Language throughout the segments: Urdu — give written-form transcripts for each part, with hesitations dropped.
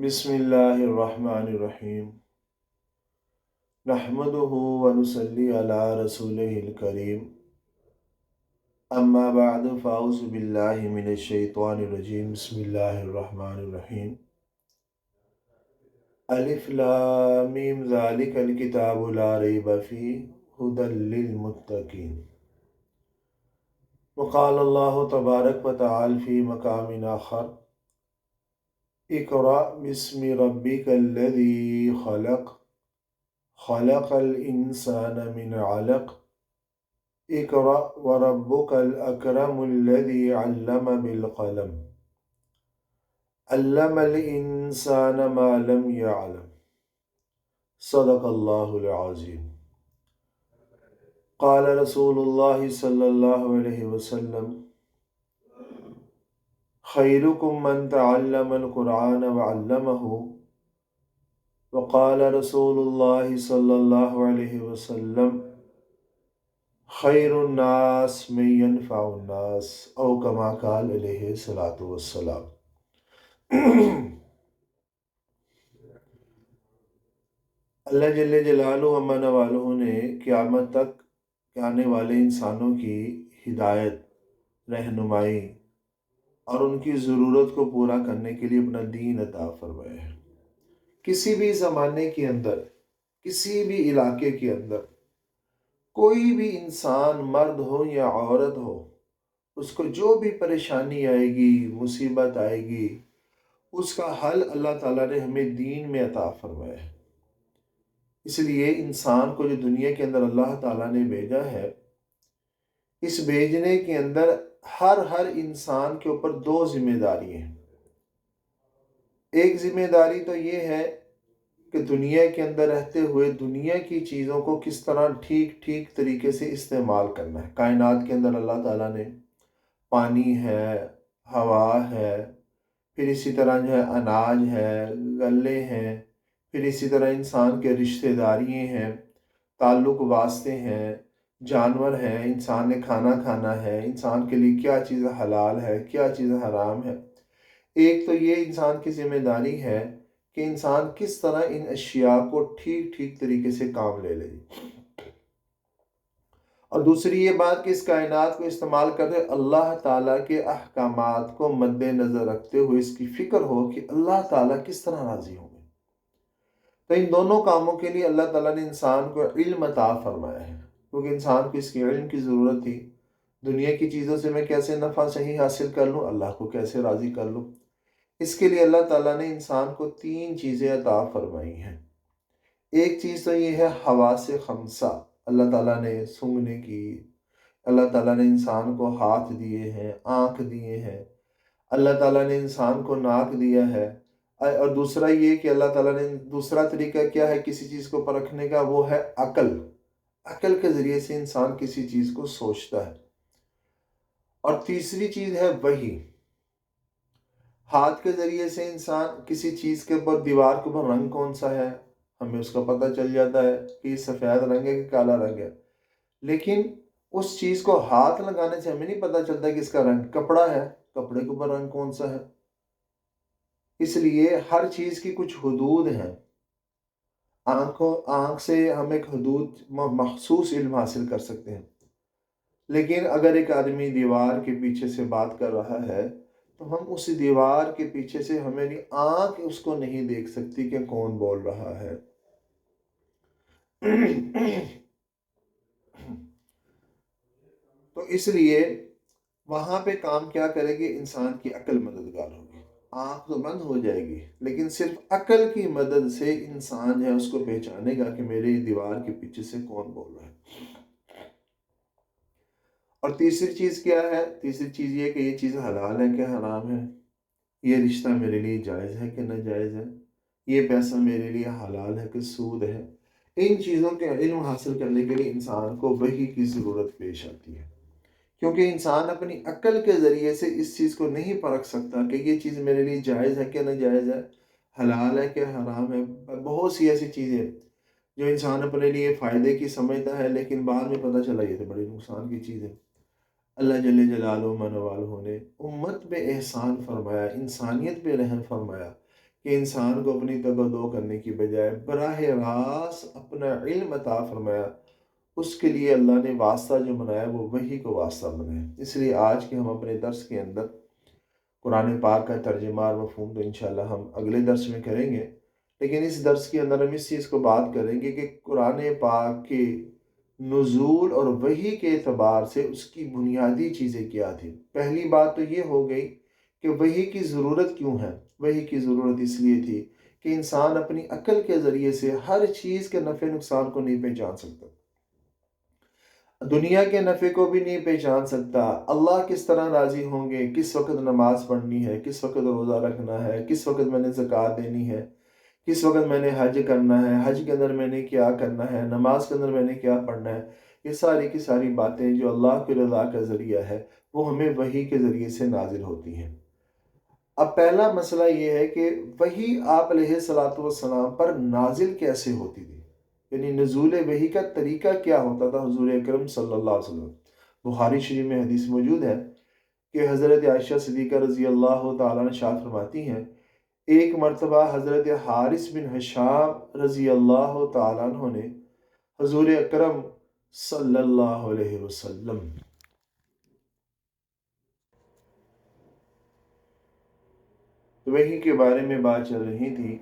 بسم اللہ الرحمن الرحیم نحمده ونصلی علی رسولہ الکریم اما بعد فاعوذ باللہ من الشیطان الرجیم بسم اللہ الرحمن الرحیم الف لام میم ذالک الکتاب لا ریب فیہ ھدی للمتقین وقال اللہ تبارک وتعالی فی مقام آخر اقرأ بسم ربک الذی خلق خلق الانسان من علق اقرأ وربک الاکرم الذی علم بالقلم علم الانسان ما لم يعلم صدق اللہ العظیم قال رسول اللہ صلی اللہ علیہ وسلم خیرکم من تعلم القرآن وعلمہ وقال رسول اللہ صلی اللہ علیہ وسلم خیر الناس من ينفع الناس او کما قال علیہ الصلاۃ والسلام۔ اللہ جل جلالہ عما نوالہ نے قیامت تک آنے والے انسانوں کی ہدایت، رہنمائی اور ان کی ضرورت کو پورا کرنے کے لیے اپنا دین عطا فرمایا ہے۔ کسی بھی زمانے کے اندر، کسی بھی علاقے کے اندر کوئی بھی انسان، مرد ہو یا عورت ہو، اس کو جو بھی پریشانی آئے گی، مصیبت آئے گی، اس کا حل اللہ تعالیٰ نے ہمیں دین میں عطا فرمایا ہے۔ اس لیے انسان کو جو دنیا کے اندر اللہ تعالیٰ نے بھیجا ہے، اس بھیجنے کے اندر ہر انسان کے اوپر دو ذمہ داری ہیں۔ ایک ذمہ داری تو یہ ہے کہ دنیا کے اندر رہتے ہوئے دنیا کی چیزوں کو کس طرح ٹھیک طریقے سے استعمال کرنا ہے۔ کائنات کے اندر اللہ تعالیٰ نے پانی ہے، ہوا ہے، پھر اسی طرح جو ہے اناج ہے، غلے ہیں، پھر اسی طرح انسان کے رشتہ داریاں ہیں، تعلق واسطے ہیں، جانور ہیں، انسان نے کھانا کھانا ہے، انسان کے لیے کیا چیز حلال ہے، کیا چیز حرام ہے۔ ایک تو یہ انسان کی ذمہ داری ہے کہ انسان کس طرح ان اشیاء کو ٹھیک طریقے سے کام لے لے، اور دوسری یہ بات کہ اس کائنات کو استعمال کرتے اللہ تعالیٰ کے احکامات کو مد نظر رکھتے ہوئے اس کی فکر ہو کہ اللہ تعالیٰ کس طرح راضی ہوں گے۔ تو ان دونوں کاموں کے لیے اللہ تعالیٰ نے انسان کو علم عطا فرمایا ہے، کیونکہ انسان کو اس کی علم کی ضرورت تھی۔ دنیا کی چیزوں سے میں کیسے نفع صحیح حاصل کر لوں، اللہ کو کیسے راضی کر لوں۔ اس کے لیے اللہ تعالیٰ نے انسان کو تین چیزیں عطا فرمائی ہیں۔ ایک چیز تو یہ ہے حواس خمسہ، اللہ تعالیٰ نے سونگھنے کی، اللہ تعالیٰ نے انسان کو ہاتھ دیے ہیں، آنکھ دیے ہیں، اللہ تعالیٰ نے انسان کو ناک دیا ہے، اور دوسرا یہ کہ اللہ تعالیٰ نے دوسرا طریقہ کیا ہے کسی چیز کو پرکھنے کا، وہ ہے عقل۔ عقل کے ذریعے سے انسان کسی چیز کو سوچتا ہے۔ اور تیسری چیز ہے وحی۔ ہاتھ کے ذریعے سے انسان کسی چیز کے اوپر، دیوار کے اوپر رنگ کون سا ہے، ہمیں اس کا پتہ چل جاتا ہے کہ یہ سفید رنگ ہے کہ کالا رنگ ہے، لیکن اس چیز کو ہاتھ لگانے سے ہمیں نہیں پتہ چلتا کہ اس کا رنگ، کپڑا ہے، کپڑے کے اوپر رنگ کون سا ہے۔ اس لیے ہر چیز کی کچھ حدود ہیں۔ آنکھ سے ہم ایک حدود مخصوص علم حاصل کر سکتے ہیں، لیکن اگر ایک آدمی دیوار کے پیچھے سے بات کر رہا ہے تو ہم اس دیوار کے پیچھے سے، ہماری آنکھ اس کو نہیں دیکھ سکتی کہ کون بول رہا ہے۔ تو اس لیے وہاں پہ کام کیا کرے گی، انسان کی عقل مددگار ہوگی۔ آنکھ تو بند ہو جائے گی، لیکن صرف عقل کی مدد سے انسان ہے اس کو پہچانے گا کہ میرے دیوار کے پیچھے سے کون بول رہا ہے۔ اور تیسری چیز کیا ہے؟ تیسری چیز یہ کہ یہ چیز حلال ہے کہ حرام ہے، یہ رشتہ میرے لیے جائز ہے کہ ناجائز ہے، یہ پیسہ میرے لیے حلال ہے کہ سود ہے۔ ان چیزوں کے علم حاصل کرنے کے لیے انسان کو وحی کی ضرورت پیش آتی ہے، کیونکہ انسان اپنی عقل کے ذریعے سے اس چیز کو نہیں پرکھ سکتا کہ یہ چیز میرے لیے جائز ہے کہ ناجائز ہے، حلال ہے کہ حرام ہے۔ بہت سی ایسی چیزیں جو انسان اپنے لیے فائدے کی سمجھتا ہے، لیکن بعد میں پتہ چلا یہ تو بڑی نقصان کی چیز ہے۔ اللہ جل جلالہ منوالہ نے امت پہ احسان فرمایا، انسانیت پہ رحم فرمایا کہ انسان کو اپنی تگ و دو کرنے کی بجائے براہ راست اپنا علم عطا فرمایا، اس کے لیے اللہ نے واسطہ جو بنایا وہ وحی کو واسطہ بنایا۔ اس لیے آج کے ہم اپنے درس کے اندر قرآن پاک کا ترجمہ اور مفہوم تو انشاءاللہ ہم اگلے درس میں کریں گے، لیکن اس درس کے اندر ہم اس چیز کو بات کریں گے کہ قرآن پاک کے نزول اور وحی کے اعتبار سے اس کی بنیادی چیزیں کیا تھیں۔ پہلی بات تو یہ ہو گئی کہ وحی کی ضرورت کیوں ہے۔ وحی کی ضرورت اس لیے تھی کہ انسان اپنی عقل کے ذریعے سے ہر چیز کے نفع نقصان کو نہیں پہچان سکتا، دنیا کے نفع کو بھی نہیں پہچان سکتا، اللہ کس طرح راضی ہوں گے، کس وقت نماز پڑھنی ہے، کس وقت روزہ رکھنا ہے، کس وقت میں نے زکوٰۃ دینی ہے، کس وقت میں نے حج کرنا ہے، حج کے اندر میں نے کیا کرنا ہے، نماز کے اندر میں نے کیا پڑھنا ہے۔ یہ ساری کی ساری باتیں جو اللہ کی رضا کا ذریعہ ہے وہ ہمیں وحی کے ذریعے سے نازل ہوتی ہیں۔ اب پہلا مسئلہ یہ ہے کہ وحی آپ علیہ السلام پر نازل کیسے ہوتی تھی، یعنی نزول وحی کا طریقہ کیا ہوتا تھا حضور اکرم صلی اللہ علیہ وسلم۔ بخاری شریف میں حدیث موجود ہے کہ حضرت عائشہ صدیقہ رضی اللہ تعالیٰ عنہ ارشاد فرماتی ہیں، ایک مرتبہ حضرت حارث بن حشام رضی اللہ تعالیٰ عنہ نے حضور اکرم صلی اللہ علیہ وسلم وحی کے بارے میں بات چل رہی تھی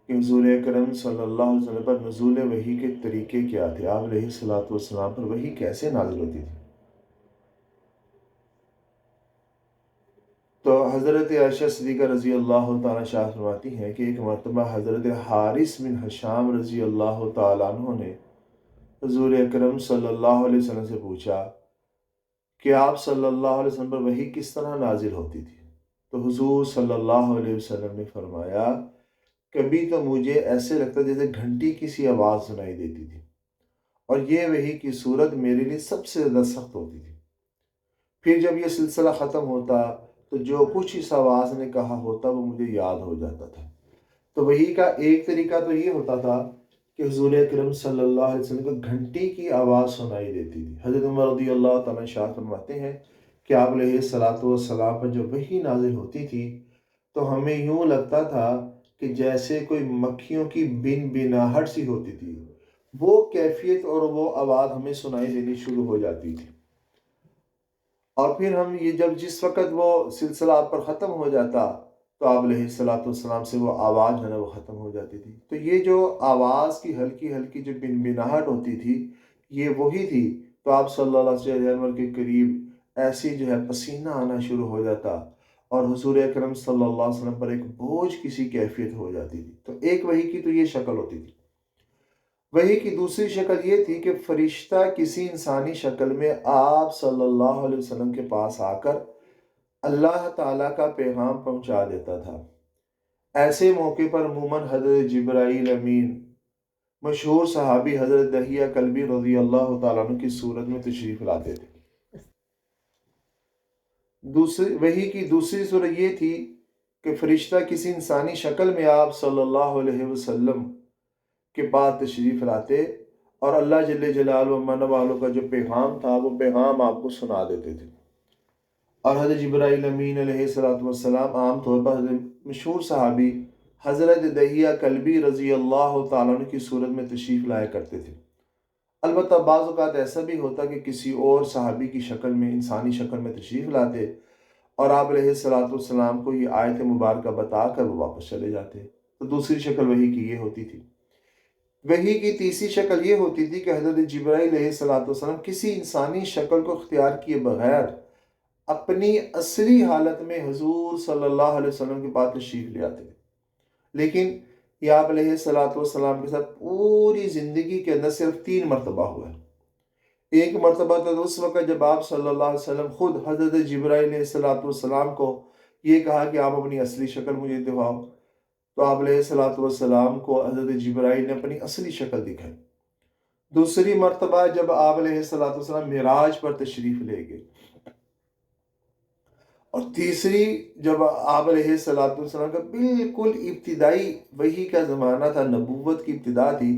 کہ حضور اکرم صلی اللہ علیہ وسلم پر نزول وحی کے طریقے کیا تھے، آپ علیہ السلام پر وحی کیسے نازل ہوتی تھی۔ تو حضرت عائشہ صدیقہ رضی اللہ تعالیٰ شاہ فرماتی ہیں کہ ایک مرتبہ حضرت حارث بن حشام رضی اللہ تعالیٰ عنہ نے حضور اکرم صلی اللہ علیہ وسلم سے پوچھا کہ آپ صلی اللہ علیہ وسلم پر وحی کس طرح نازل ہوتی تھی۔ تو حضور صلی اللہ علیہ وسلم نے فرمایا، کبھی تو مجھے ایسے لگتا جیسے گھنٹی کسی آواز سنائی دیتی تھی، اور یہ وحی کی صورت میرے لیے سب سے زیادہ سخت ہوتی تھی۔ پھر جب یہ سلسلہ ختم ہوتا تو جو کچھ اس آواز نے کہا ہوتا وہ مجھے یاد ہو جاتا تھا۔ تو وحی کا ایک طریقہ تو یہ ہوتا تھا کہ حضور اکرم صلی اللہ علیہ وسلم کو گھنٹی کی آواز سنائی دیتی تھی۔ حضرت عمر رضی اللہ تعالیٰ شاہ فرماتے ہیں کہ آپ علیہ السلام پر جب وحی نازل ہوتی تھی تو ہمیں یوں لگتا تھا کہ جیسے کوئی مکھیوں کی بن بناہٹ سی ہوتی تھی، وہ کیفیت اور وہ آواز ہمیں سنائی دینی شروع ہو جاتی تھی۔ اور پھر ہم یہ جب جس وقت وہ سلسلہ آپ پر ختم ہو جاتا تو آپ علیہ السلام سے وہ آواز جو ہے وہ ختم ہو جاتی تھی۔ تو یہ جو آواز کی ہلکی ہلکی جو بن بناہٹ ہوتی تھی یہ وہی تھی۔ تو آپ صلی اللہ علیہ وسلم کے قریب ایسی جو ہے پسینہ آنا شروع ہو جاتا اور حضور اکرم صلی اللہ علیہ وسلم پر ایک بوجھ کسی کیفیت ہو جاتی تھی۔ تو ایک وحی کی تو یہ شکل ہوتی تھی۔ وحی کی دوسری شکل یہ تھی کہ فرشتہ کسی انسانی شکل میں آپ صلی اللہ علیہ وسلم کے پاس آ کر اللہ تعالیٰ کا پیغام پہنچا دیتا تھا۔ ایسے موقع پر عموماً حضرت جبرائیل امین مشہور صحابی حضرت دحیہ کلبی رضی اللہ تعالیٰ عنہ کی صورت میں تشریف لاتے تھے۔ وحی کی دوسری صورت یہ تھی کہ فرشتہ کسی انسانی شکل میں آپ صلی اللہ علیہ وسلم کے پاس تشریف لاتے اور اللہ جل جلالہ من والوں کا جو پیغام تھا وہ پیغام آپ کو سنا دیتے تھے۔ اور حضرت جبرائیل امین علیہ السلام عام طور پر حضرت مشہور صحابی حضرت دحیہ کلبی رضی اللہ تعالیٰ عنہ کی صورت میں تشریف لایا کرتے تھے۔ البتہ بعض اوقات ایسا بھی ہوتا کہ کسی اور صحابی کی شکل میں انسانی شکل میں تشریف لاتے اور آپ علیہ السلام کو یہ آیت مبارکہ بتا کر وہ واپس چلے جاتے۔ تو دوسری شکل وحی کی یہ ہوتی تھی۔ وحی کی تیسری شکل یہ ہوتی تھی کہ حضرت جبرائیل علیہ السلام کسی انسانی شکل کو اختیار کیے بغیر اپنی اصلی حالت میں حضور صلی اللہ علیہ وسلم کے پاس تشریف لے آتے تھے۔ لیکن یہ آپ علیہ السلام کے ساتھ پوری زندگی کے اندر صرف 3 مرتبہ ہوا ہے۔ ایک مرتبہ تو اس وقت جب آپ صلی اللہ علیہ وسلم خود حضرت جبرائیل علیہ السلام کو یہ کہا کہ آپ اپنی اصلی شکل مجھے دکھاؤ، تو آپ علیہ السلام کو حضرت جبرائیل نے اپنی اصلی شکل دکھائی۔ دوسری مرتبہ جب آپ علیہ السلام معراج پر تشریف لے گئے، اور تیسری جب آپ علیہ السلام کا بالکل ابتدائی وحی کا زمانہ تھا، نبوت کی ابتدا تھی،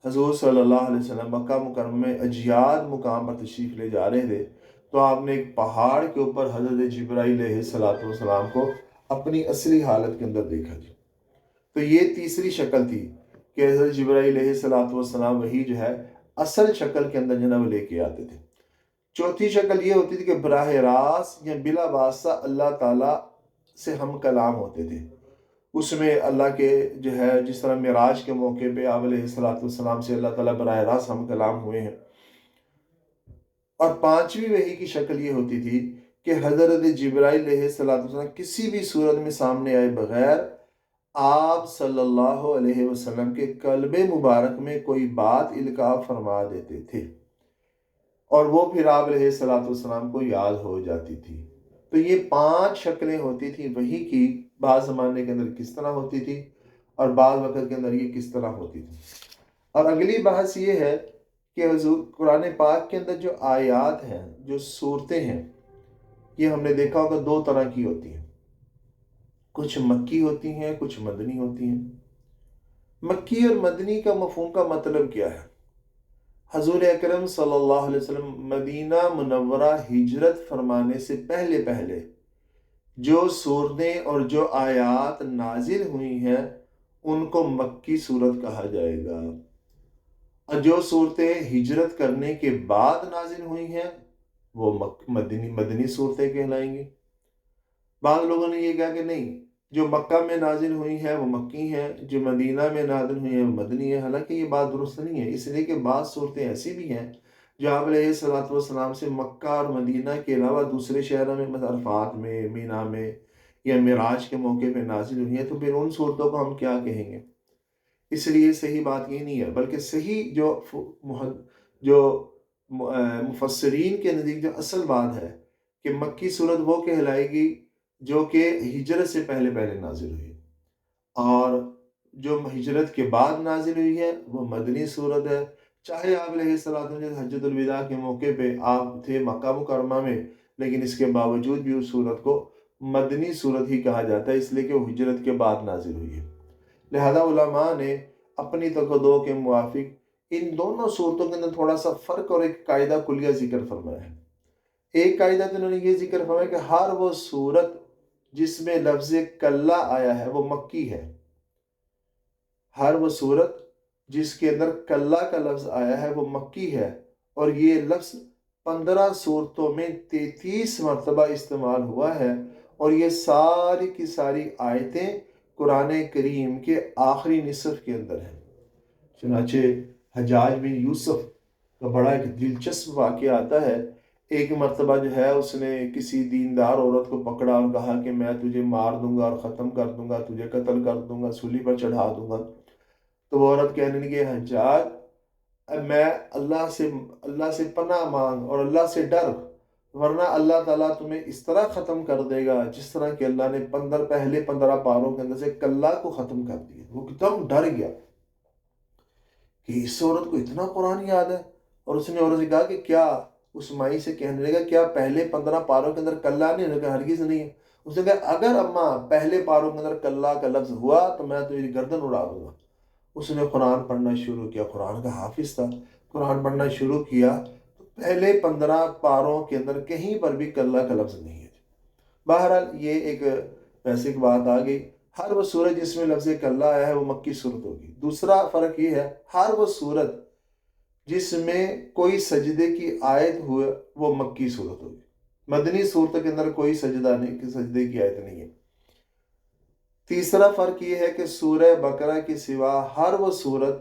حضور صلی اللہ علیہ وسلم مکہ مکرمہ میں اجیاد مقام پر تشریف لے جا رہے تھے، تو آپ نے ایک پہاڑ کے اوپر حضرت جبرائیل علیہ السلام کو اپنی اصلی حالت کے اندر دیکھا جی۔ تو یہ تیسری شکل تھی کہ حضرت جبرائیل علیہ الصلوۃ والسلام وہی جو ہے اصل شکل کے اندر جناب لے کے آتے تھے۔ چوتھی شکل یہ ہوتی تھی کہ براہ راست یا بلا واسطہ اللہ تعالیٰ سے ہم کلام ہوتے تھے۔ اس میں اللہ کے جو ہے جس طرح معراج کے موقع پہ آپ علیہ الصلوۃ والسلام سے اللہ تعالیٰ براہ راست ہم کلام ہوئے ہیں۔ اور پانچویں وحی کی شکل یہ ہوتی تھی کہ حضرت جبرائیل علیہ السلام کسی بھی صورت میں سامنے آئے بغیر آپ صلی اللہ علیہ وسلم کے قلب مبارک میں کوئی بات القاء فرما دیتے تھے، اور وہ پھر آپ علیہ السلام کو یاد ہو جاتی تھی۔ تو یہ 5 شکلیں ہوتی تھیں وحی کی، بعض زمانے کے اندر کس طرح ہوتی تھی اور بعض وقت کے اندر یہ کس طرح ہوتی تھی۔ اور اگلی بحث یہ ہے کہ حضور قرآن پاک کے اندر جو آیات ہیں، جو صورتیں ہیں، یہ ہم نے دیکھا ہوگا 2 طرح کی ہوتی ہیں، کچھ مکی ہوتی ہیں، کچھ مدنی ہوتی ہیں۔ مکی اور مدنی کا مفہوم کا مطلب کیا ہے؟ حضور اکرم صلی اللہ علیہ وسلم مدینہ منورہ ہجرت فرمانے سے پہلے جو صورتیں اور جو آیات نازل ہوئی ہیں ان کو مکی صورت کہا جائے گا، اور جو صورتیں ہجرت کرنے کے بعد نازل ہوئی ہیں وہ مدنی صورتیں کہلائیں گی۔ بعض لوگوں نے یہ کہا کہ نہیں، جو مکہ میں نازل ہوئی ہیں وہ مکی ہیں، جو مدینہ میں نازل ہوئی ہیں وہ مدنی ہیں۔ حالانکہ یہ بات درست نہیں ہے، اس لیے کہ بعض صورتیں ایسی بھی ہیں جو آپ علیہ الصلوۃ والسلام سے مکہ اور مدینہ کے علاوہ دوسرے شہروں میں، مثلا عرفات میں، مینا میں یا معراج کے موقع پہ نازل ہوئی ہیں، تو پھر ان صورتوں کو ہم کیا کہیں گے؟ اس لیے صحیح بات یہ نہیں ہے، بلکہ صحیح جو مفسرین کے نزدیک جو اصل بات ہے کہ مکی صورت وہ کہلائے گی جو کہ ہجرت سے پہلے نازل ہوئی، اور جو ہجرت کے بعد نازل ہوئی ہے وہ مدنی صورت ہے۔ چاہے آپ علیہ السلام حجۃ الوداع کے موقع پہ آپ تھے مکہ مکرمہ میں، لیکن اس کے باوجود بھی اس صورت کو مدنی صورت ہی کہا جاتا ہے، اس لیے کہ وہ ہجرت کے بعد نازل ہوئی ہے۔ لہذا علماء نے اپنی تقدو کے موافق ان دونوں صورتوں کے اندر تھوڑا سا فرق اور ایک قاعدہ کلیہ ذکر فرمایا ہے۔ ایک قاعدہ تو انہوں نے یہ ذکر فرمایا کہ ہر وہ صورت جس میں لفظ کلا آیا ہے وہ مکی ہے۔ ہر وہ صورت جس کے اندر کلا کا لفظ آیا ہے وہ مکی ہے، اور یہ لفظ 15 صورتوں میں 33 مرتبہ استعمال ہوا ہے، اور یہ ساری کی ساری آیتیں قرآن کریم کے آخری نصف کے اندر ہیں۔ چنانچہ حجاج بن یوسف کا بڑا ایک دلچسپ واقعہ آتا ہے۔ ایک مرتبہ جو ہے اس نے کسی دیندار عورت کو پکڑا اور کہا کہ میں تجھے مار دوں گا اور ختم کر دوں گا، تجھے قتل کر دوں گا، سولی پر چڑھا دوں گا۔ تو وہ عورت کہنے لگی، حجاج میں اللہ سے پناہ مانگ اور اللہ سے ڈر، ورنہ اللہ تعالیٰ تمہیں اس طرح ختم کر دے گا جس طرح کہ اللہ نے پہلے 15 پاروں کے اندر سے کلا کو ختم کر دیا۔ وہ ایک دم ڈر گیا کہ اس عورت کو اتنا قرآن یاد ہے، اور اس نے عورت سے کہا کہ کیا، اس مائی سے کہنے لگا کیا پہلے 15 پاروں کے اندر کلا نہیں؟ نے کہا ہرگز نہیں ہے۔ اس نے کہا اگر اماں پہلے پاروں کے اندر کلا کا لفظ ہوا تو میں تجھے گردن اڑا دوں گا۔ اس نے قرآن پڑھنا شروع کیا، قرآن کا حافظ تھا، قرآن پڑھنا شروع کیا تو پہلے 15 پاروں کے اندر کہیں پر بھی کلا کا لفظ نہیں ہے۔ بہرحال یہ ایک بیسک بات آ گئی، ہر وہ صورت جس میں لفظ کلا آیا ہے وہ مکی صورت ہوگی۔ دوسرا فرق یہ ہے، ہر وہ صورت جس میں کوئی سجدے کی آیت ہوئے وہ مکی صورت ہوگی۔ مدنی صورت کے اندر کوئی سجدے کی آیت نہیں ہے۔ تیسرا فرق یہ ہے کہ سورہ بقرہ کے سوا ہر وہ صورت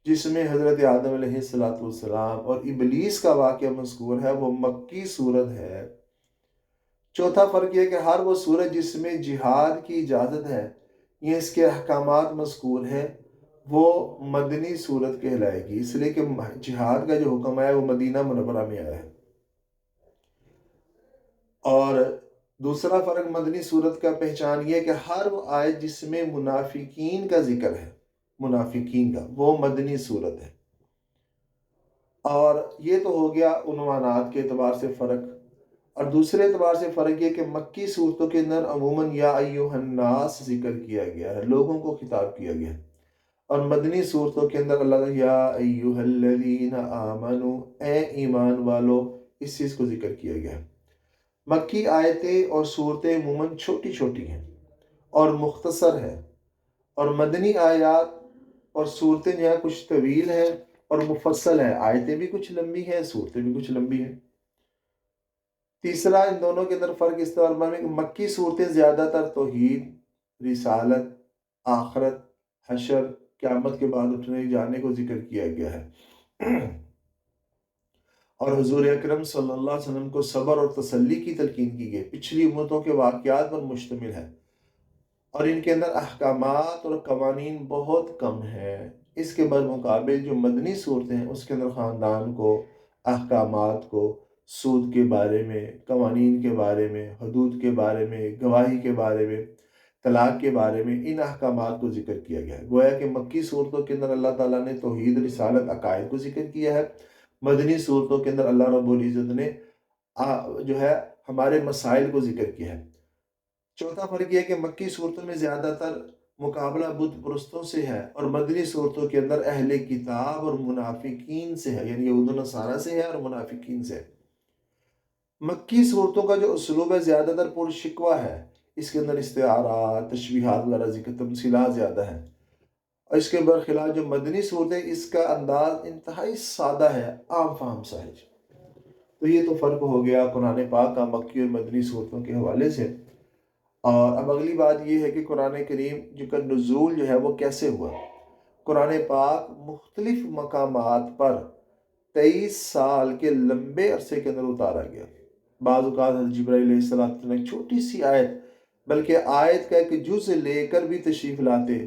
جس میں حضرت آدم علیہ السلام اور ابلیس کا واقعہ مذکور ہے وہ مکی صورت ہے۔ چوتھا فرق یہ ہے کہ ہر وہ صورت جس میں جہاد کی اجازت ہے یا اس کے احکامات مذکور ہیں وہ مدنی صورت کہلائے گی، اس لیے کہ جہاد کا جو حکم ہے وہ مدینہ منورہ میں آیا ہے۔ اور دوسرا فرق مدنی صورت کا پہچان یہ ہے کہ ہر وہ آیت جس میں منافقین کا ذکر ہے، منافقین کا، وہ مدنی صورت ہے۔ اور یہ تو ہو گیا عنوانات کے اعتبار سے فرق، اور دوسرے اعتبار سے فرق یہ کہ مکی صورتوں کے اندر عموماً یا ایھا الناس ذکر کیا گیا ہے، لوگوں کو خطاب کیا گیا ہے، اور مدنی صورتوں کے اندر اللہ یا ایھا الذین آمنوا، اے ایمان والو، اس چیز کو ذکر کیا گیا ہے۔ مکی آیتیں اور صورتیں عموماً چھوٹی چھوٹی ہیں اور مختصر ہیں، اور مدنی آیات اور صورتیں جو ہے کچھ طویل ہیں اور مفصل ہیں، آیتیں بھی کچھ لمبی ہیں، صورتیں بھی کچھ لمبی ہیں۔ تیسرا ان دونوں کے اندر فرق اس طور پر ہے کہ مکی صورتیں زیادہ تر توحید، رسالت، آخرت، حشر، قیامت کے بعد اٹھنے جانے کو ذکر کیا گیا ہے، اور حضور اکرم صلی اللہ علیہ وسلم کو صبر اور تسلی کی تلقین کی گئی، پچھلی امتوں کے واقعات پر مشتمل ہے، اور ان کے اندر احکامات اور قوانین بہت کم ہیں۔ اس کے بالمقابل جو مدنی صورتیں ہیں اس کے اندر خاندان کو، احکامات کو، سود کے بارے میں، قوانین کے بارے میں، حدود کے بارے میں، گواہی کے بارے میں، طلاق کے بارے میں، ان احکامات کو ذکر کیا گیا ہے۔ گویا کہ مکی صورتوں کے اندر اللہ تعالیٰ نے توحید، رسالت، عقائد کو ذکر کیا ہے، مدنی صورتوں کے اندر اللہ رب العزت نے جو ہے ہمارے مسائل کو ذکر کیا ہے۔ چوتھا فرق یہ ہے کہ مکی صورتوں میں زیادہ تر مقابلہ بت پرستوں سے ہے، اور مدنی صورتوں کے اندر اہل کتاب اور منافقین سے ہے، یعنی یہود و نصارہ سے ہے اور منافقین سے ہے۔ مکی صورتوں کا جو اسلوب ہے زیادہ تر پر شکوہ ہے، اس کے اندر استعارات، تشبیہات وغیرہ ذکر، تمثیلات زیادہ ہیں، اور اس کے برخلاف جو مدنی صورتیں اس کا انداز انتہائی سادہ ہے، عام فہم سا ہے۔ تو یہ تو فرق ہو گیا قرآن پاک کا مکی اور مدنی صورتوں کے حوالے سے۔ اور اب اگلی بات یہ ہے کہ قرآن کریم کا نزول جو ہے وہ کیسے ہوا۔ قرآن پاک مختلف مقامات پر 23 سال کے لمبے عرصے کے اندر اتارا گیا۔ بعض اوقات حضرت جبرائیل علیہ السلام نے چھوٹی سی آیت، بلکہ آیت کا ایک جز لے کر بھی تشریف لاتے،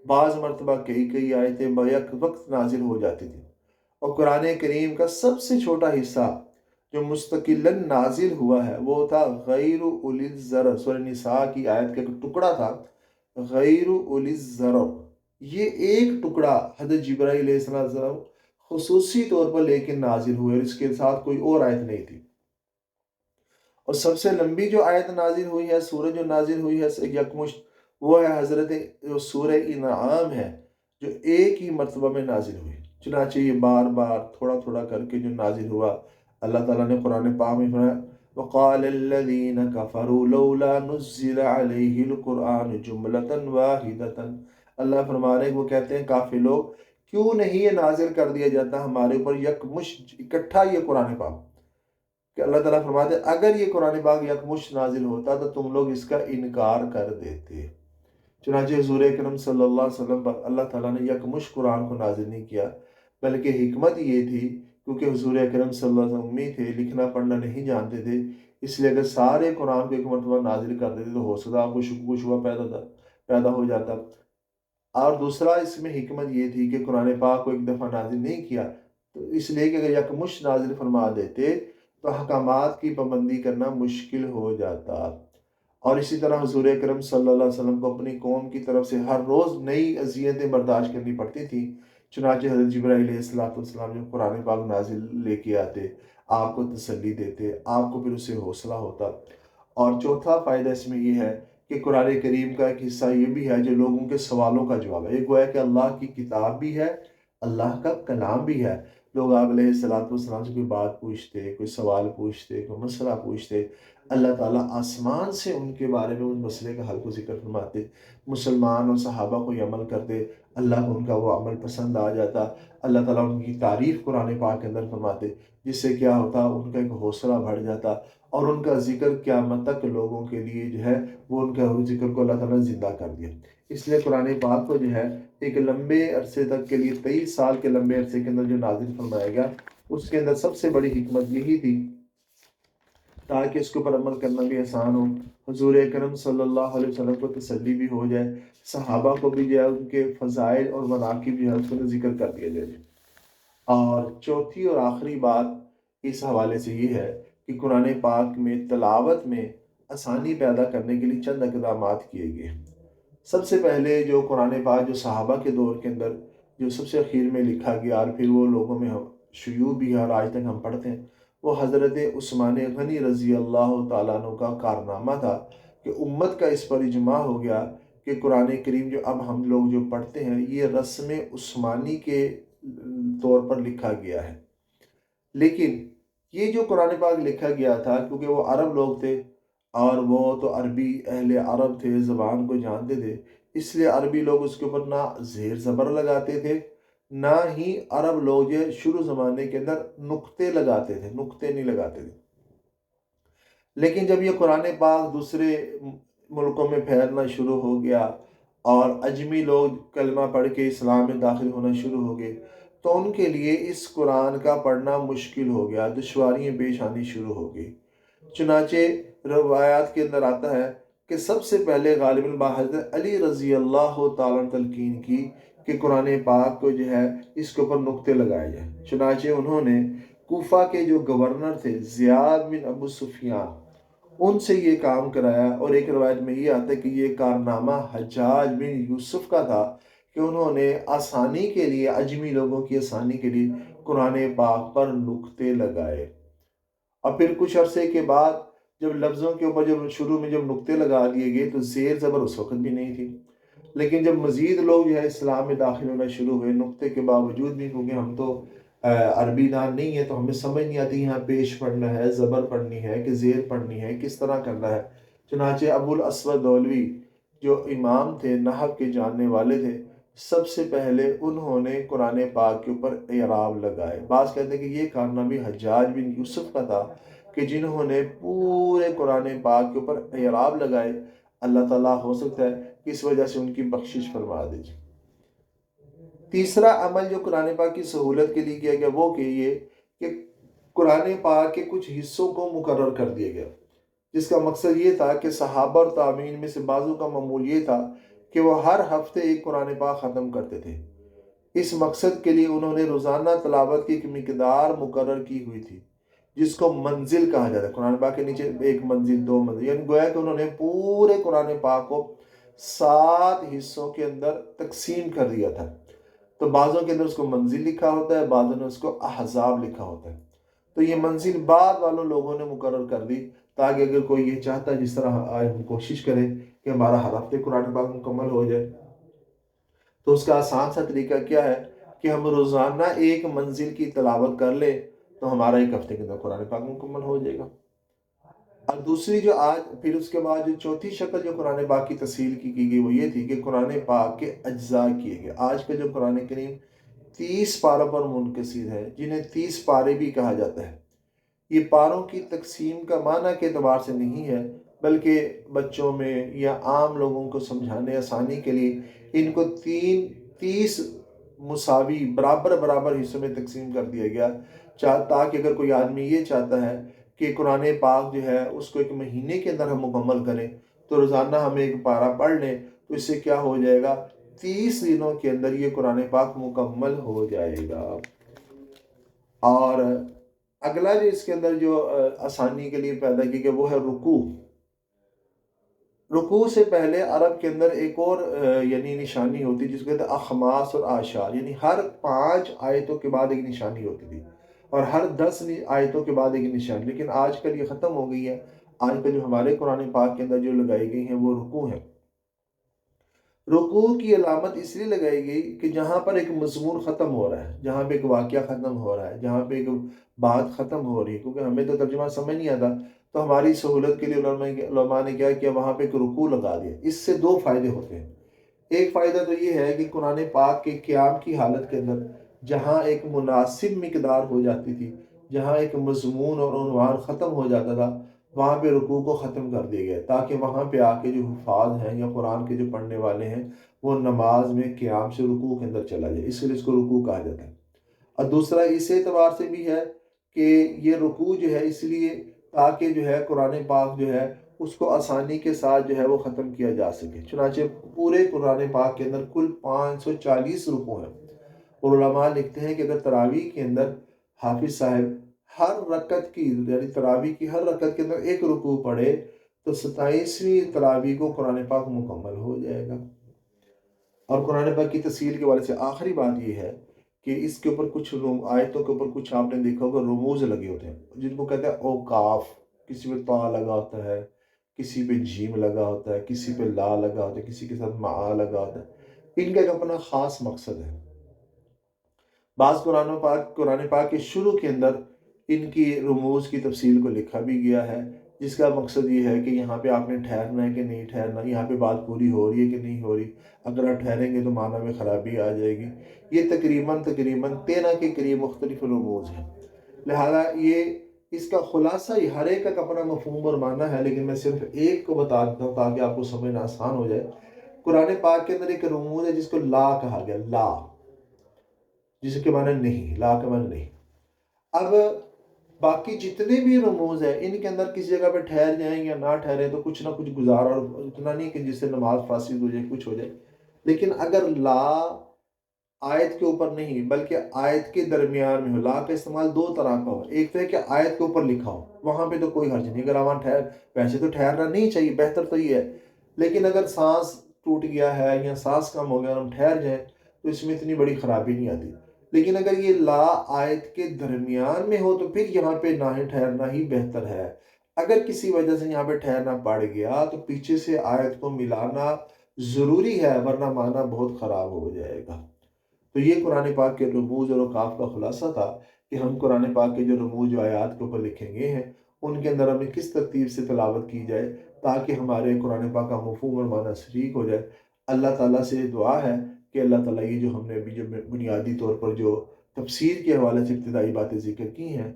بعض مرتبہ کئی آیتیں بیک وقت نازل ہو جاتی تھیں، اور قرآن کریم کا سب سے چھوٹا حصہ جو مستقلاً نازل ہوا ہے وہ تھا غیر اولی الضرر، سورہ نساء کی آیت کا ایک ٹکڑا تھا، غیر اولی الضرر۔ یہ ایک ٹکڑا حضرت جبرائیل علیہ السلام خصوصی طور پر لے کے نازل ہوئے، اور اس کے ساتھ کوئی اور آیت نہیں تھی۔ اور سب سے لمبی جو آیت نازل ہوئی ہے، سورہ جو نازل ہوئی ہے یکمشت، وہ ہے حضرت جو سورہ انعام ہے، جو ایک ہی مرتبہ میں نازل ہوئی۔ چنانچہ یہ بار بار تھوڑا تھوڑا کر کے جو نازل ہوا، اللہ تعالیٰ نے قرآن پاک میں فرمایا وَقَالَ الَّذِينَ كَفَرُوا لَوْلَا نُزِّلَ عَلَيْهِ الْقُرْآنُ جُمْلَةً وَاحِدَةً۔ اللہ فرما رہے ہیں، وہ کہتے ہیں کافر لوگ، کیوں نہیں یہ نازل کر دیا جاتا ہمارے اوپر یکمشت اکٹھا یہ قرآن پاک؟ کہ اللہ تعالیٰ فرماتے ہیں اگر یہ قرآن پاک یکمشت نازل ہوتا تو تم لوگ اس کا انکار کر دیتے۔ چنانچہ حضور اکرم صلی اللہ علیہ وسلم پر اللہ تعالیٰ نے یکمشت قرآن کو نازل نہیں کیا، بلکہ حکمت یہ تھی کیونکہ حضور اکرم صلی اللہ علیہ وسلم امی تھے، لکھنا پڑھنا نہیں جانتے تھے، اس لیے اگر سارے قرآن کو ایک مرتبہ نازل کر دیتے تو ہو سکتا آپ کو شک و شبہ پیدا ہو جاتا۔ اور دوسرا اس میں حکمت یہ تھی کہ قرآن پاک کو ایک دفعہ نازل نہیں کیا تو اس لیے کہ اگر یکمشت نازل فرما دیتے تو احکامات کی پابندی کرنا مشکل ہو جاتا، اور اسی طرح حضور اکرم صلی اللہ علیہ وسلم کو اپنی قوم کی طرف سے ہر روز نئی اذیتیں برداشت کرنی پڑتی تھیں۔ چنانچہ حضرت جبرائیل علیہ السلام جو قرآن پاک نازل لے کے آتے، آپ کو تسلی دیتے، آپ کو پھر اس سے حوصلہ ہوتا۔ اور چوتھا فائدہ اس میں یہ ہے کہ قرآن کریم کا ایک حصہ یہ بھی ہے جو لوگوں کے سوالوں کا جواب ہے۔ یہ گویا کہ اللہ کی کتاب بھی ہے، اللہ کا کلام بھی ہے۔ لوگ آپ علیہ السلام سے کوئی بات پوچھتے، کوئی سوال پوچھتے، کوئی مسئلہ پوچھتے، اللہ تعالیٰ آسمان سے ان کے بارے میں اس مسئلے کا حل کو ذکر فرماتے، مسلمان اور صحابہ کو یہ عمل کرتے، اللہ کو ان کا وہ عمل پسند آ جاتا، اللہ تعالیٰ ان کی تعریف قرآن پاک کے اندر فرماتے، جس سے کیا ہوتا ان کا ایک حوصلہ بڑھ جاتا، اور ان کا ذکر قیامت تک لوگوں کے لیے جو ہے وہ ان کا ذکر کو اللہ تعالیٰ نے زندہ کر دیا۔ اس لیے قرآن پاک کو جو ہے ایک لمبے عرصے تک کے لیے 23 سال کے لمبے عرصے کے اندر جو نازل فرمایا گیا، اس کے اندر سب سے بڑی حکمت یہی تھی تاکہ اس کے اوپر عمل کرنا بھی آسان ہو، حضور اکرم صلی اللہ علیہ وسلم کو تسلی بھی ہو جائے، صحابہ کو بھی جو ہے ان کے فضائل اور مناقب جو ہے اس کو ذکر کر دیا جائے۔ اور چوتھی اور آخری بات اس حوالے سے یہ ہے کہ قرآن پاک میں تلاوت میں آسانی پیدا کرنے کے لیے چند اقدامات کیے گئے۔ سب سے پہلے جو قرآن پاک جو صحابہ کے دور کے اندر جو سب سے اخیر میں لکھا گیا اور پھر وہ لوگوں میں شیوع بھی ہے اور آج تک ہم پڑھتے ہیں، وہ حضرت عثمان غنی رضی اللہ تعالیٰ عنہ کا کارنامہ تھا کہ امت کا اس پر اجماع ہو گیا کہ قرآن کریم جو اب ہم لوگ جو پڑھتے ہیں یہ رسم عثمانی کے طور پر لکھا گیا ہے۔ لیکن یہ جو قرآن پاک لکھا گیا تھا کیونکہ وہ عرب لوگ تھے اور وہ تو عربی اہل عرب تھے، زبان کو جانتے تھے، اس لیے عربی لوگ اس کے اوپر نہ زیر زبر لگاتے تھے، نہ ہی عرب لوگ جو شروع زمانے کے اندر نقطے لگاتے تھے، نقطے نہیں لگاتے تھے۔ لیکن جب یہ قرآن پاک دوسرے ملکوں میں پھیلنا شروع ہو گیا اور اجمی لوگ کلمہ پڑھ کے اسلام میں داخل ہونا شروع ہو گئے، تو ان کے لیے اس قرآن کا پڑھنا مشکل ہو گیا، دشواریاں پیش آنی شروع ہو گئی۔ چنانچہ روایات کے اندر آتا ہے کہ سب سے پہلے غالباً حضرت علی رضی اللہ تعالیٰ عنہ تلقین کی کہ قرآن پاک کو جو ہے اس کے اوپر نقطے لگائے جائیں۔ چنانچہ انہوں نے کوفہ کے جو گورنر تھے زیاد بن ابو سفیان، ان سے یہ کام کرایا، اور ایک روایت میں یہ آتا ہے کہ یہ کارنامہ حجاج بن یوسف کا تھا کہ انہوں نے آسانی کے لیے، اجمی لوگوں کی آسانی کے لیے قرآن پاک پر نقطے لگائے۔ اور پھر کچھ عرصے کے بعد جب لفظوں کے اوپر جب شروع میں جب نقطے لگا دیے گئے تو زیر زبر اس وقت بھی نہیں تھی، لیکن جب مزید لوگ جو ہے اسلام میں داخل ہونا شروع ہوئے، نقطے کے باوجود بھی، کیونکہ ہم تو عربی دان نہیں ہے تو ہمیں سمجھ نہیں آتی یہاں پیش پڑھنا ہے، زبر پڑھنی ہے کہ زیر پڑھنی ہے، کس طرح کرنا ہے۔ چنانچہ ابو الاسود دولوی جو امام تھے، نحو کے جاننے والے تھے، سب سے پہلے انہوں نے قرآن پاک کے اوپر اعراب لگائے۔ بعض کہتے ہیں کہ یہ کارنامہ بھی حجاج بن یوسف کا تھا کہ جنہوں نے پورے قرآن پاک کے اوپر اعراب لگائے۔ اللہ تعالیٰ ہو سکتا ہے کہ اس وجہ سے ان کی بخشش فرما دیجیے۔ تیسرا عمل جو قرآن پاک کی سہولت کے لیے کیا گیا وہ کہ یہ کہ قرآن پاک کے کچھ حصوں کو مقرر کر دیا گیا، جس کا مقصد یہ تھا کہ صحابہ اور تابعین میں سے بعضوں کا معمول یہ تھا کہ وہ ہر ہفتے ایک قرآن پاک ختم کرتے تھے۔ اس مقصد کے لیے انہوں نے روزانہ تلاوت کی ایک مقدار مقرر کی ہوئی تھی جس کو منزل کہا جاتا ہے۔ قرآن پاک کے نیچے ایک منزل، دو منزل، یعنی گویا کہ انہوں نے پورے قرآن پاک کو 7 حصوں کے اندر تقسیم کر دیا تھا۔ تو بعضوں کے اندر اس کو منزل لکھا ہوتا ہے، بعضوں نے اس کو احزاب لکھا ہوتا ہے۔ تو یہ منزل بعد والوں لوگوں نے مقرر کر دی تاکہ اگر کوئی یہ چاہتا ہے، جس طرح آج ہم کوشش کریں کہ ہمارا ہر ہفتے قرآن پاک مکمل ہو جائے، تو اس کا آسان سا طریقہ کیا ہے کہ ہم روزانہ ایک منزل کی تلاوت کر لیں تو ہمارا ایک ہفتے کے اندر قرآن پاک مکمل ہو جائے گا۔ اور دوسری جو آج پھر اس کے بعد جو چوتھی شکل جو قرآن پاک کی تفصیل کی گئی وہ یہ تھی کہ قرآن پاک کے اجزاء کیے گئے۔ آج کا جو قرآن کریم 30 پاروں پر منقسم ہے، جنہیں 30 پارے بھی کہا جاتا ہے۔ یہ پاروں کی تقسیم کا معنی کے اعتبار سے نہیں ہے، بلکہ بچوں میں یا عام لوگوں کو سمجھانے آسانی کے لیے ان کو 30 مساوی برابر حصوں میں تقسیم کر دیا گیا، تاکہ اگر کوئی آدمی یہ چاہتا ہے کہ قرآن پاک جو ہے اس کو ایک مہینے کے اندر ہم مکمل کریں تو روزانہ ہم ایک پارہ پڑھ لیں تو اس سے کیا ہو جائے گا، 30 دنوں کے اندر یہ قرآن پاک مکمل ہو جائے گا۔ اور اگلا جو اس کے اندر جو آسانی کے لیے پیدا کی گیا وہ ہے رکوع۔ رکوع سے پہلے عرب کے اندر ایک اور یعنی نشانی ہوتی جس کو کہتے ہیں اخماس اور آشار، یعنی ہر 5 آیتوں کے بعد ایک نشانی ہوتی تھی اور ہر 10 آیتوں کے بعد ایک نشانی، لیکن آج کل یہ ختم ہو گئی ہے۔ آج کل جو ہمارے قرآن پاک کے اندر جو لگائی گئی ہیں وہ رکوع ہے۔ رکوع کی علامت اس لیے لگائی گئی کہ جہاں پر ایک مضمون ختم ہو رہا ہے، جہاں پہ ایک واقعہ ختم ہو رہا ہے، جہاں پہ ایک بات ختم ہو رہی ہے، کیونکہ ہمیں تو ترجمہ سمجھ نہیں آتا، تو ہماری سہولت کے لیے علماء نے کیا کیا، وہاں پہ ایک رکوع لگا دیا۔ اس سے 2 فائدے ہوتے ہیں۔ ایک فائدہ تو یہ ہے کہ قرآن پاک کے قیام کی حالت کے اندر جہاں ایک مناسب مقدار ہو جاتی تھی، جہاں ایک مضمون اور عنوان ختم ہو جاتا تھا، وہاں پہ رکوع کو ختم کر دیا گیا تاکہ وہاں پہ آ کے جو حفاظ ہیں یا قرآن کے جو پڑھنے والے ہیں وہ نماز میں قیام سے رکوع کے اندر چلا جائے، اس لیے اس کو رکوع کہا جاتا ہے۔ اور دوسرا اس اعتبار سے بھی ہے کہ یہ رکوع جو ہے اس لیے تاکہ جو ہے قرآن پاک جو ہے اس کو آسانی کے ساتھ جو ہے وہ ختم کیا جا سکے۔ چنانچہ پورے قرآن پاک کے اندر کل 540 رکوع ہیں، اور علماء لکھتے ہیں کہ اگر تراویح کے اندر حافظ صاحب ہر رکعت کی یعنی تراویح کی ہر رکعت کے اندر ایک رکوع پڑھے تو 27ویں تراویح کو قرآن پاک مکمل ہو جائے گا۔ اور قرآن پاک کی تفصیل کے والے سے آخری بات یہ ہے کہ اس کے اوپر کچھ آیتوں کے اوپر کچھ آپ نے دیکھا ہوگا رموز لگے ہوتے ہیں، جن کو کہتے ہیں اوقاف، کسی پہ طا لگا ہوتا ہے، کسی پہ جیم لگا ہوتا ہے، کسی پہ لا لگا ہوتا ہے، کسی کے ساتھ معا لگا ہوتا ہے۔ ان کا ایک اپنا خاص مقصد ہے۔ بعض قرآن پاک کے شروع کے اندر ان کی رموز کی تفصیل کو لکھا بھی گیا ہے، جس کا مقصد یہ ہے کہ یہاں پہ آپ نے ٹھہرنا ہے کہ نہیں ٹھہرنا، یہاں پہ بات پوری ہو رہی ہے کہ نہیں ہو رہی، اگر آپ ٹھہریں گے تو معنی میں خرابی آ جائے گی۔ یہ تقریباً 13 کے قریب مختلف رموز ہیں، لہذا یہ اس کا خلاصہ ہی ہر ایک کا اپنا مفہوم اور معنی ہے، لیکن میں صرف ایک کو بتا دیتا ہوں تاکہ آپ کو سمجھنا آسان ہو جائے۔ قرآن پاک کے اندر ایک رموز ہے جس کو لا کہا گیا، لا، جس کے معنی نہیں، لا کا معنی نہیں۔ اب باقی جتنے بھی رموز ہیں ان کے اندر کسی جگہ پہ ٹھہر جائیں یا نہ ٹھہریں تو کچھ نہ کچھ گزارا، اور اتنا نہیں کہ جس سے نماز فاسد ہو جائے، کچھ ہو جائے، لیکن اگر لا آیت کے اوپر نہیں بلکہ آیت کے درمیان میں ہو، لا کا استعمال دو طرح کا ہو، ایک تو ہے کہ آیت کے اوپر لکھا ہو، وہاں پہ تو کوئی حرج نہیں، اگر وہاں ویسے تو ٹھہرنا نہیں چاہیے، بہتر تو یہ ہے، لیکن اگر سانس ٹوٹ گیا ہے یا سانس کم ہو گیا اور ہم ٹھہر جائیں تو اس میں اتنی بڑی خرابی نہیں آتی، لیکن اگر یہ لا آیت کے درمیان میں ہو تو پھر یہاں پہ نہ ہی ٹھہرنا ہی بہتر ہے۔ اگر کسی وجہ سے یہاں پہ ٹھہرنا پڑ گیا تو پیچھے سے آیت کو ملانا ضروری ہے، ورنہ معنی بہت خراب ہو جائے گا۔ تو یہ قرآن پاک کے رموز اور اوقاف کا خلاصہ تھا کہ ہم قرآن پاک کے جو رموز جو آیات کے اوپر لکھیں گے ہیں ان کے اندر ہمیں کس ترتیب سے تلاوت کی جائے تاکہ ہمارے قرآن پاک کا مفہوم اور معنی شریک ہو جائے۔ اللہ تعالیٰ سے دعا ہے کہ اللہ تعالیٰ یہ جو ہم نے ابھی جو بنیادی طور پر جو تفسیر کے حوالے سے ابتدائی باتیں ذکر کی ہیں،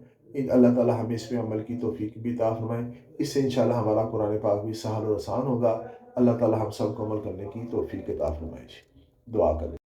اللہ تعالیٰ ہمیں اس میں عمل کی توفیق بھی عطا فرمائے، اس سے انشاءاللہ ہمارا قرآن پاک بھی سہل اور آسان ہوگا۔ اللہ تعالیٰ ہم سب کو عمل کرنے کی توفیق عطا فرمائے۔ دعا کریں۔